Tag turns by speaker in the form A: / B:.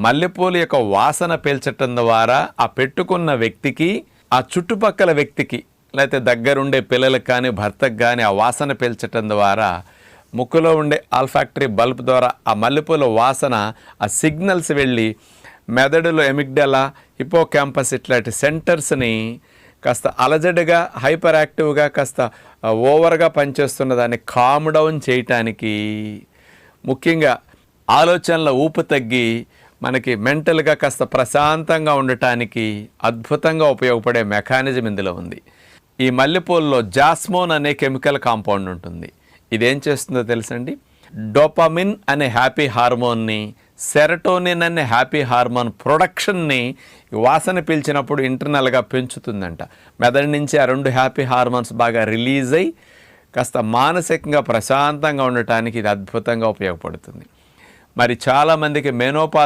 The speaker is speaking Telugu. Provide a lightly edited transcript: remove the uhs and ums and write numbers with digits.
A: మల్లెపూల యొక్క వాసన పీల్చటం ద్వారా ఆ పెట్టుకున్న వ్యక్తికి, ఆ చుట్టుపక్కల వ్యక్తికి, లేకపోతే దగ్గరుండే పిల్లలకు కానీ భర్తకు కానీ ఆ వాసన పీల్చటం ద్వారా ముక్కులో ఉండే ఆల్ఫాక్టరీ బల్బ్ ద్వారా ఆ మల్లెపూల వాసన, ఆ సిగ్నల్స్ వెళ్ళి మెదడులో ఎమిగ్డలా, హిపోకాంపస్ ఇట్లాంటి సెంటర్స్ని కాస్త అలజడిగా, హైపర్ యాక్టివ్గా, కాస్త ఓవర్గా పనిచేస్తున్న దాన్ని కామ్ డౌన్ చేయటానికి, ముఖ్యంగా ఆలోచనల ఊపు తగ్గి మనకి మెంటల్గా కాస్త ప్రశాంతంగా ఉండటానికి అద్భుతంగా ఉపయోగపడే మెకానిజం ఇందులో ఉంది. ఈ మల్లెపూలలో జాస్మోన్ అనే కెమికల్ కాంపౌండ్ ఉంటుంది. ఇదేం చేస్తుందో తెలుసండి, డోపమిన్ అనే హ్యాపీ హార్మోన్ని, సెరటోనిన్ అనే హ్యాపీ హార్మోన్ ప్రొడక్షన్ని వాసన పీల్చినప్పుడు ఇంటర్నల్గా పెంచుతుందంట. మెదడు నుంచి ఆ రెండు హ్యాపీ హార్మోన్స్ బాగా రిలీజ్ అయ్యి కాస్త మానసికంగా ప్రశాంతంగా ఉండటానికి ఇది అద్భుతంగా ఉపయోగపడుతుంది. మరి చాలామందికి మెనోపాజ్